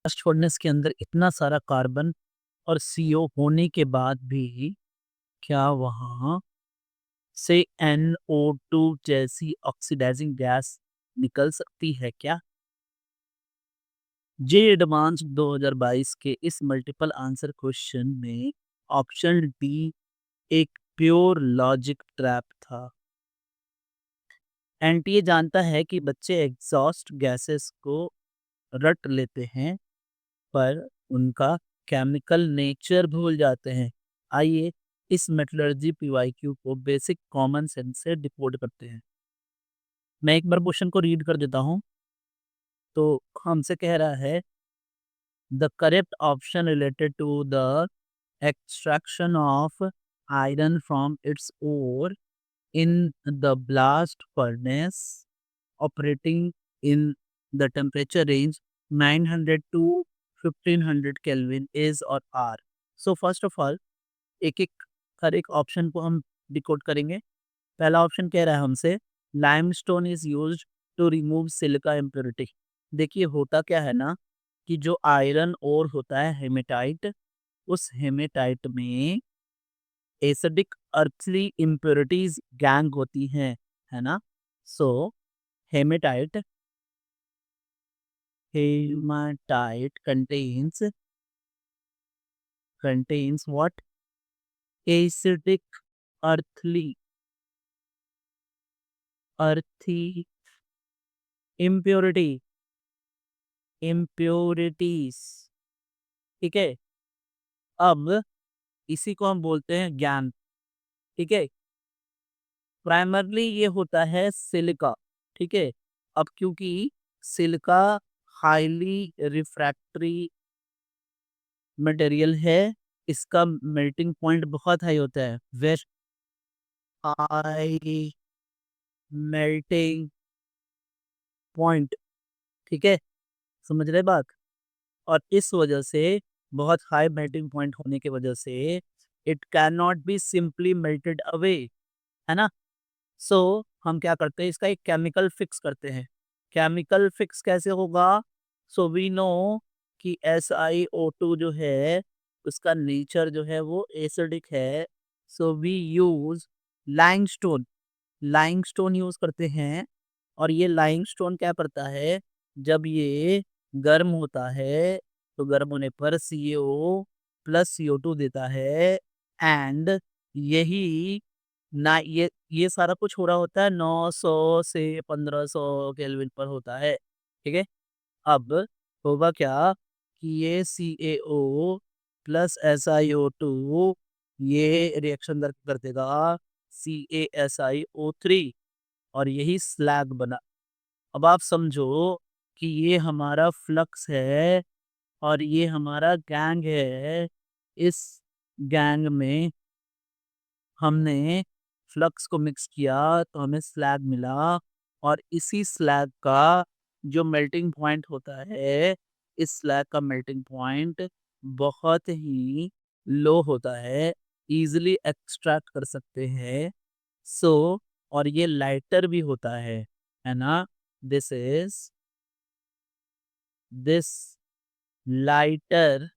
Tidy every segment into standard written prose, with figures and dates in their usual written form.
Blast furnace के अंदर इतना सारा कार्बन और सीओ होने के बाद भी क्या वहाँ से NO2 जैसी ऑक्सीडाइजिंग गैस निकल सकती है क्या? जे एडवांस 2022 के इस मल्टीपल आंसर क्वेश्चन में ऑप्शन डी एक प्योर लॉजिक ट्रैप था। एनटीए जानता है कि बच्चे एग्जॉस्ट गैसेस को रट लेते हैं पर उनका केमिकल नेचर भूल जाते हैं। आइए इस मेटलर्जी पीवाईक्यू को बेसिक कॉमन सेंस से डिकोड करते हैं। मैं एक बार क्वेश्चन को रीड कर देता हूँ। तो हमसे कह रहा है the correct option related to the extraction of iron from its ore in the blast furnace operating in the temperature range 900 to 1500 Kelvin is or are. So first of all एक एक हर एक ऑप्शन को हम decode करेंगे। पहला option कह रहा है हमसे limestone is used to remove silica impurity. देखिए होता क्या है ना कि जो आयरन ओर होता है हेमेटाइट, उस हेमेटाइट में एसिडिक अर्थली इम्प्योरिटीज गैंग होती हैं, है ना। So hematite hematite contains what? Acidic earthly earthy impurity impurities। ठीक है, अब इसी को हम बोलते हैं ज्ञान। ठीक है, प्राइमरली ये होता है सिलिका। ठीक है, अब क्योंकि सिलिका हाईली रिफ्रैक्टरी मटेरियल है, इसका मेल्टिंग पॉइंट बहुत हाई होता है। Waste high melting point. ठीक है, समझ रहे बात। और इस वजह से बहुत हाई मेल्टिंग पॉइंट होने की वजह से it can not be simply melted away, है ना। सो हम क्या करते हैं, इसका एक केमिकल फिक्स करते हैं। केमिकल फिक्स कैसे होगा? सो वी नो कि SiO2 जो है उसका नेचर जो है वो एसिडिक है। So we use limestone. Limestone use करते हैं। और ये लाइमस्टोन क्या करता है, जब ये गर्म होता है तो गर्म होने पर CaO प्लस CO2 देता है। एंड यही ना ये सारा कुछ हो रहा होता है 900 से 1500 केल्विन पर होता है। ठीक है, अब होगा क्या कि ये CaO प्लस SiO2 ये रिएक्शन कर देगा CaSiO3 और यही स्लैग बना। अब आप समझो कि ये हमारा फ्लक्स है और ये हमारा गैंग है। इस गैंग में हमने फ्लक्स को मिक्स किया तो हमें स्लैग मिला। और इसी स्लैग का जो मेल्टिंग पॉइंट होता है, इस स्लैग का मेल्टिंग पॉइंट बहुत ही लो होता है, इजीली एक्सट्रैक्ट कर सकते हैं। सो और ये लाइटर भी होता है ना। This is this lighter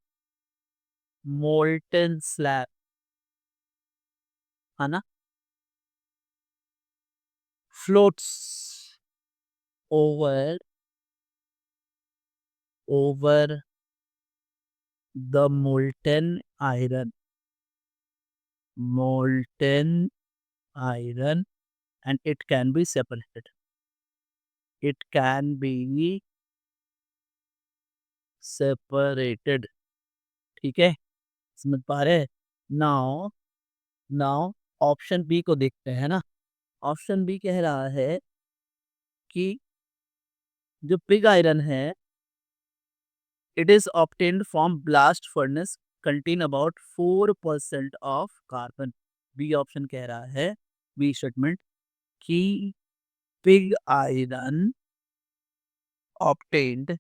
molten slag, है ना, floats over over the molten iron and it can be separated, it can be separated। ठीक है, समझ पा रहे। नाउ नाउ ऑप्शन बी को देखते हैं ना। ऑप्शन बी कह रहा है कि जो पिग आयरन है it is obtained from blast furnace contain about 4% of carbon। B option कह रहा है, बी स्टेटमेंट, कि pig iron obtained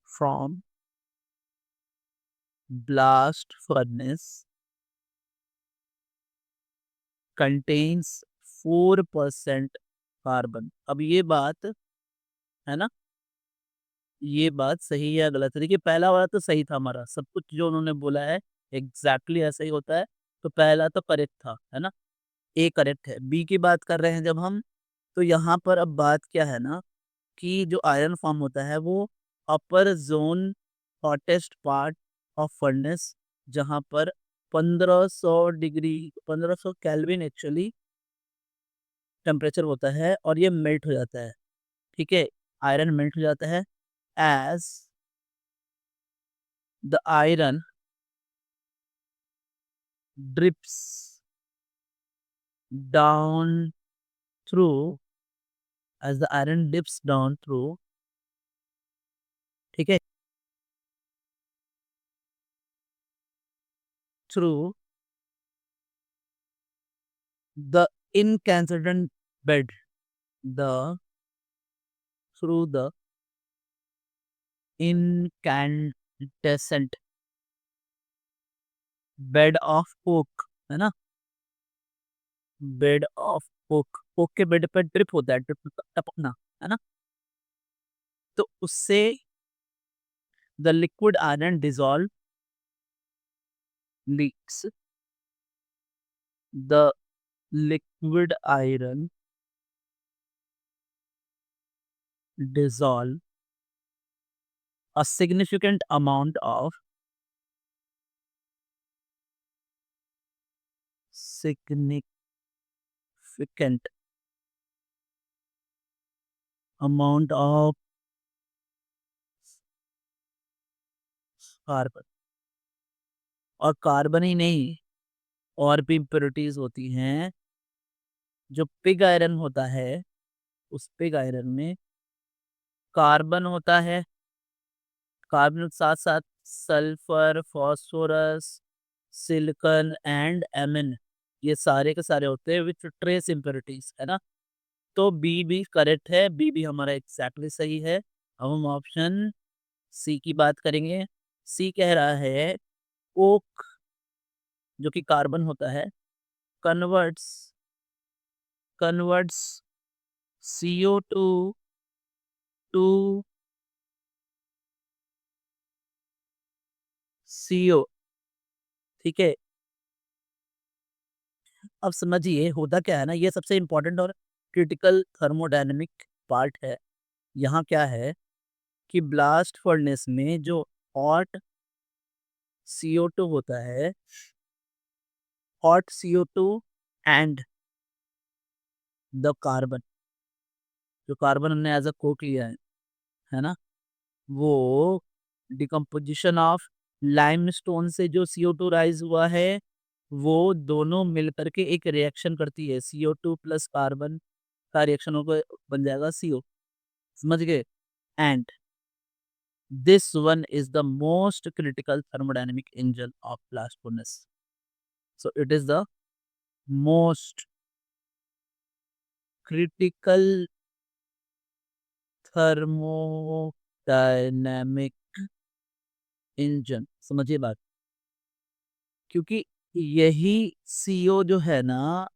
from blast furnace contains 4% carbon. अब ये बात है ना, ये बात सही है या गलत है? देखिए पहला वाला तो सही था हमारा, सब कुछ जो उन्होंने बोला है एग्ज़ैक्टली ऐसा ही होता है, तो पहला तो करेक्ट था, है ना? ए करेक्ट है। बी की बात कर रहे हैं जब हम, तो यहाँ पर अब बात क्या है ना कि जो आयरन फॉर्म होता है वो upper zone hottest part of furnace, जहाँ पर 1500 डिग्री 1500 केल्विन एक्चुअली टेम्परेचर होता है और ये मेल्ट हो जाता है, ठीक है? आयरन मेल्ट हो जाता है as the iron drips down through as the iron dips down through, ठीक है? Through the incandescent bed, the through the incandescent bed of coke, है ना? बेड ऑफ कोक, कोक के बेड पे ड्रिप होता है, ड्रिप टपकना, है ना? तो उससे the liquid iron dissolve leaks, the liquid iron dissolve a significant amount of significant amount of carbon, और कार्बन ही नहीं, और भी इम्प्योरिटीज होती हैं। जो पिग आयरन होता है, उस पिग आयरन में कार्बन होता है, कार्बन के साथ साथ सल्फर, फास्फोरस, सिलिकॉन एंड एमन, ये सारे के सारे होते हैं विथ ट्रेस इम्प्योरिटीज, है ना? तो बी भी करेक्ट है, बी भी हमारा एग्जैक्टली सही है। अब हम ऑप्शन सी की बात करेंगे। सी कह रहा है ओक जो कि कार्बन होता है, converts converts CO2 to CO, ठीक है? अब समझिए होता क्या है ना, ये सबसे इम्पोर्टेंट और क्रिटिकल थर्मोडायनेमिक पार्ट है। यहाँ क्या है कि ब्लास्ट फर्नेस में जो हॉट CO2 होता है, hot CO2 and the carbon, जो कार्बन हमने एज अ कोक लिया है ना? वो डिकम्पोजिशन ऑफ लाइमस्टोन से जो CO2 राइज हुआ है, वो दोनों मिलकर के एक रिएक्शन करती है, CO2 प्लस कार्बन का रिएक्शन होकर बन जाएगा CO, समझ गए? And this one is the most critical thermodynamic engine of blast furnace, so it is the most critical thermodynamic engine, समझिए बात, क्योंकि यही CO जो है ना,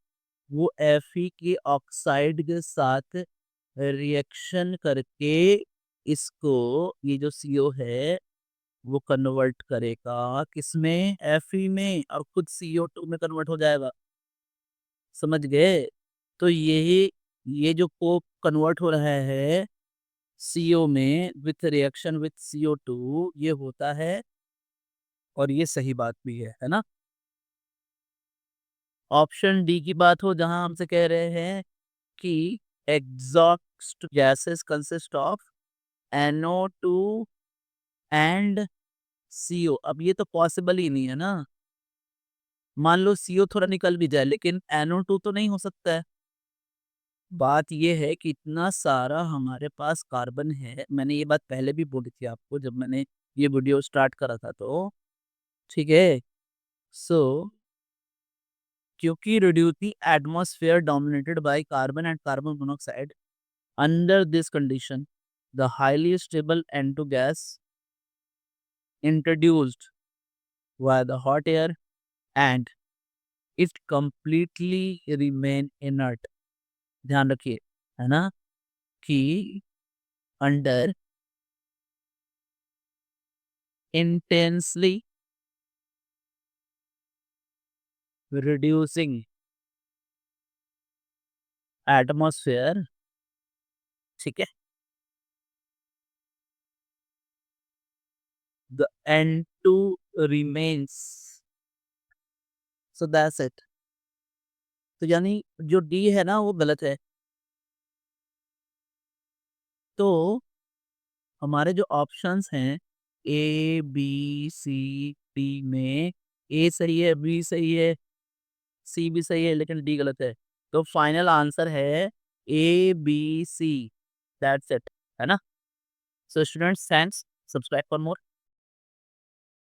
वो Fe के ऑक्साइड के साथ रिएक्शन करके इसको, ये जो CO है वो कन्वर्ट करेगा किसमें, Fe में, और खुद CO2 में कन्वर्ट हो जाएगा, समझ गए? तो यही, ये जो कोक कन्वर्ट हो रहा है CO में विथ रिएक्शन विथ CO2, ये होता है, और ये सही बात भी है ना? ऑप्शन डी की बात हो जहां हमसे कह रहे हैं कि exhaust gases consist of NO2 and CO, अब ये तो पॉसिबल ही नहीं है ना। मान लो CO थोड़ा निकल भी जाए लेकिन NO2 तो नहीं हो सकता है। बात ये है कि इतना सारा हमारे पास कार्बन है, मैंने ये बात पहले भी बोली थी आपको जब मैंने ये वीडियो स्टार्ट करा था, तो ठीक है। सो क्योंकि रेडियोटी atmosphere dominated by carbon and carbon monoxide, under this condition the highly stable N2 gas introduced via the hot air and it completely remain inert, ध्यान रखिए, है ना, कि अंडर इंटेंसली रिड्यूसिंग एटमॉस्फेयर, ठीक है, the N2 remains, so that's it. तो यानी जो डी है ना वो गलत है। तो हमारे जो ऑप्शंस हैं ए बी सी डी में ए सही है, बी सही है, सी भी सही है, लेकिन डी गलत है। तो फाइनल आंसर है A B C, that's it, है ना। So students, thanks, subscribe for more.